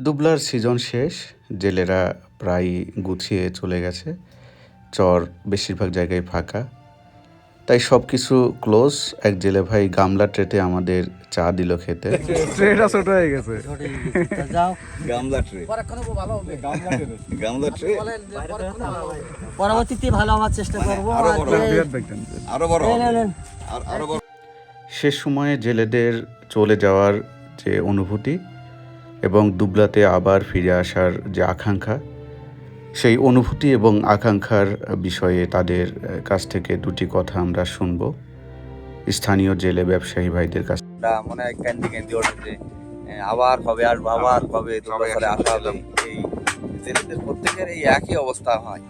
দুবলার season শেষ, জেলেরা প্রায় গুছিয়ে চলে গেছে। চর বেশিরভাগ জায়গায় ফাঁকা, তাই সব কিছু ক্লোজ। এক জেলে ভাই গামলা ট্রেতে আমাদের চা দিল খেতে। ট্রেটা ছোট হয়ে গেছে। যাও গামলা ট্রে গামলা ট্রে পরবর্তীতে ভালো হওয়ার চেষ্টা করবো। আরো বড় আরো বড়। শেষ সময়ে জেলেদের চলে যাওয়ার যে অনুভূতি এবং দুবলাতে আবার ফিরে আসার যে আকাঙ্ক্ষা, সেই অনুভূতি এবং আকাঙ্ক্ষার বিষয়ে তাদের কাছ থেকে দুটি কথা আমরা শুনব স্থানীয় জেলে ব্যবসায়ী ভাইদের কাছ। মনে হয় ক্যান্ডি ক্যান্ডি ওঠে, আবার কবে আসবো, আবার কবে দুবছরে আসা হবে। এই জেলেদের প্রত্যেকের এই একই অবস্থা হয়।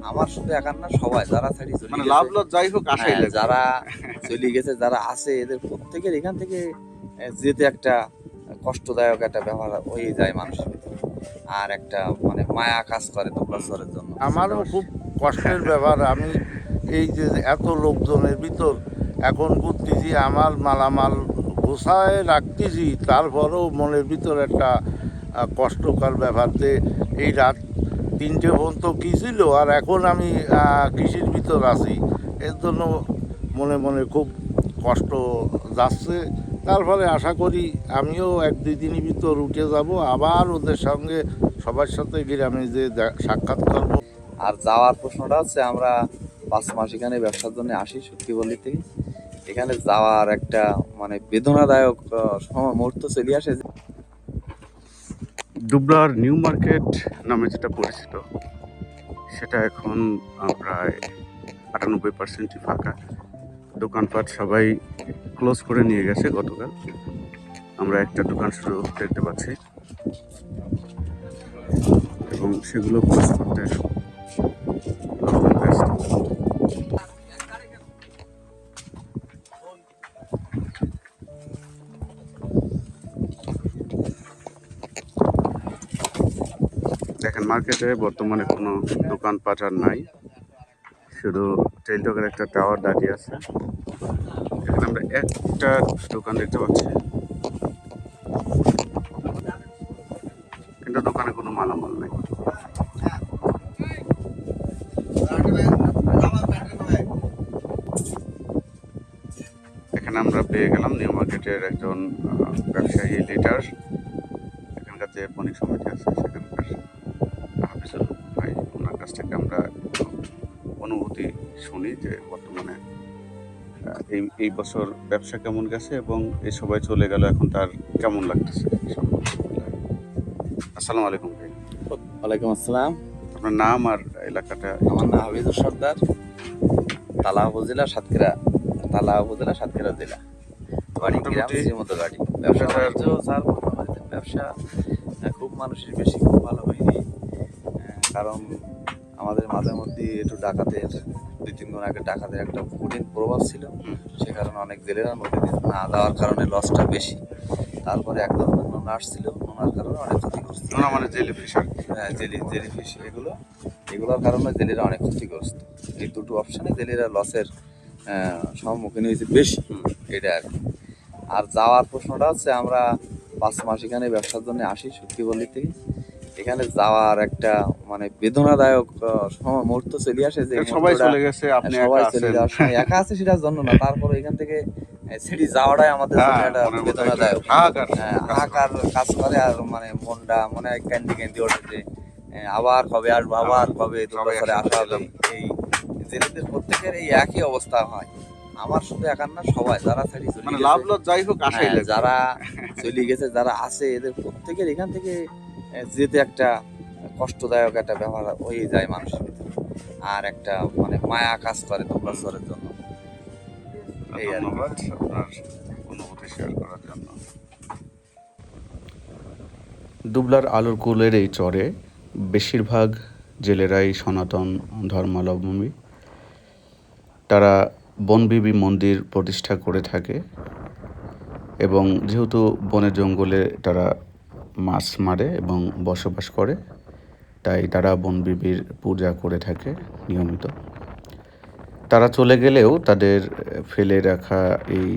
আমার শুধু একার না, সবাই যারা ছাড়ি চলে গেছে, লাভ লস যাই হোক আসাই লাগে। যারা চলে গেছে, যারা আছে, এদের প্রত্যেকের এখান থেকে যেতে একটা কষ্টদায়ক একটা ব্যাপার হয়ে যায় মানুষের ভিতরে। আর একটা মানে মায়া কাজ করে দুবছরের জন্য। আমারও খুব কষ্টের ব্যাপার। আমি এই যে এত লোকজনের ভিতর এখন করতেছি, আমার মালামাল গোছায় রাখতেছি, তারপরেও মনের ভিতর একটা কষ্টকর ব্যাপার যে এই রাত 3টে পর্যন্ত কী ছিল, আর এখন আমি কৃষির ভিতর আছি। এর জন্য মনে মনে খুব কষ্ট যাচ্ছে। তারপরে আশা করি আমিও 1-2 দিনের ভিতর উঠে যাব, আবার ওদের সঙ্গে সবার সাথে গ্রামে যে সাক্ষাৎ করব। আর যাওয়ার প্রশ্নটা হচ্ছে, আমরা 5 মাস এখানে ব্যবসার জন্য আসি সত্যিবল্লী থেকে। এখানে যাওয়ার একটা মানে বেদনাদায়ক মুহূর্ত চলে আসে। দুবলার নিউ মার্কেট নামে যেটা পরিচিত, সেটা এখন প্রায় 98% ফাঁকা। দোকানপাট সবাই ক্লোজ করে নিয়ে গেছে গতকাল। আমরা একটা দোকান শুরু দেখতে পাচ্ছি এবং সেগুলো ক্লোজ করতে লোকজন ব্যস্ত। দেখেন, মার্কেটে বর্তমানে কোনো দোকানপাট আর নাই, শুধু টেলিটকের একটা টাওয়ার দাঁড়িয়ে আছে। এখানে আমরা একটা দোকান দেখতে পাচ্ছি, কিন্তু দোকানে কোনো মালামাল নেই। এখানে আমরা পেয়ে গেলাম নিউ মার্কেটের একজন ব্যবসায়ী লিডার, এখানকার যে বণিক সমিতি আছে সেখানকার হাফিজুল ভাই। ওনার কাছ থেকে আমরা অনুভূতি শুনি যে বর্তমানে এই বছর ব্যবসা কেমন গেছে এবং এই সবাই চলে গেল, এখন তার কেমন লাগতেছে। আসসালামু আলাইকুম ভাই। ওয়ালাইকুম আসসালাম। আপনার নাম আর এলাকাটা? আমার নাম হাফিজুর সর্দার, তালা উপজেলা, সাতক্ষীরা জেলা। বাড়ি গ্রাম শ্রীমন্ত গাড়ি। ব্যবসা খুব মানুষের বেশি, খুব ভালো হয়নি। কারণ আমাদের মাঝে মধ্যে একটু ডাকাতের 2-3 দিন আগে ডাকাতের একটা কঠিন প্রভাব ছিল। সে কারণে অনেক জেলেরা নদীতে না যাওয়ার কারণে লসটা বেশি। তারপরে এক ধরনের নোনা আসছিল, নোনার কারণে অনেক ক্ষতিগ্রস্ত। নোনা মানে জেলিফিশ? হ্যাঁ, জেলিফিশ। এগুলোর কারণে জেলেরা অনেক ক্ষতিগ্রস্ত। এই দুটো অপশানে জেলেরা লসের সম্মুখীন হয়েছে বেশি, এটা আর কি। আর যাওয়ার প্রশ্নটা হচ্ছে, আমরা 5 মাস এখানে ব্যবসার জন্য আসি সত্যিবল্লী থেকে। এখানে যাওয়ার একটা মানে বেদনাদায়ক মুহূর্ত চলে আসে যে সবাই চলে গেছে, আপনি সবাই চলে যাওয়ার সময় একা আছে সেটার জন্য না, তারপরে এখান থেকে সিটি যাওয়াটাই আমাদের জন্য একটা বেদনাদায়ক হাহাকার কাজ করে। আর মানে মনটা মনে হয় ক্যান্ডি ক্যান্ডি ওঠে যে আবার কবে আসবো, আবার কবে দুবছরে আসা হবে। এই জেলেদের প্রত্যেকের এই একই অবস্থা হয়। আমার শুধু একার না, সবাই যারা ছাড়ি চলে গেছে, লাভ লস যাই হোক আসাই লাগে। যারা চলে গেছে, যারা আছে, এদের প্রত্যেকের এখান থেকে যেতে একটা কষ্টদায়ক একটা ব্যাপার হয়ে যায় মানুষের ভিতরে। আর একটা মানে মায়া কাজ করে দুবছরের জন্য। এই আর ধন্যবাদ আপনার অনুভূতি শেয়ার করার জন্য। দুবলার আলোর কুলের এই চরে বেশিরভাগ জেলেরাই সনাতন ধর্মাবলম্বী। তারা বনবিবি মন্দির প্রতিষ্ঠা করে থাকে এবং যেহেতু বনে জঙ্গলে তারা মাছ মারে এবং বসবাস করে, তাই তারা বনবিবির পূজা করে থাকে নিয়মিত। তারা চলে গেলেও তাদের ফেলে রাখা এই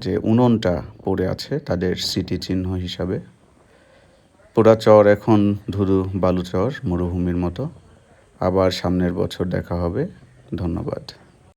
যে উনুনটা পড়ে আছে তাদের স্মৃতিচিহ্ন হিসাবে। পোড়া চর এখন ধুধু বালু চর, মরুভূমির মতো। আবার সামনের বছর দেখা হবে। ধন্যবাদ।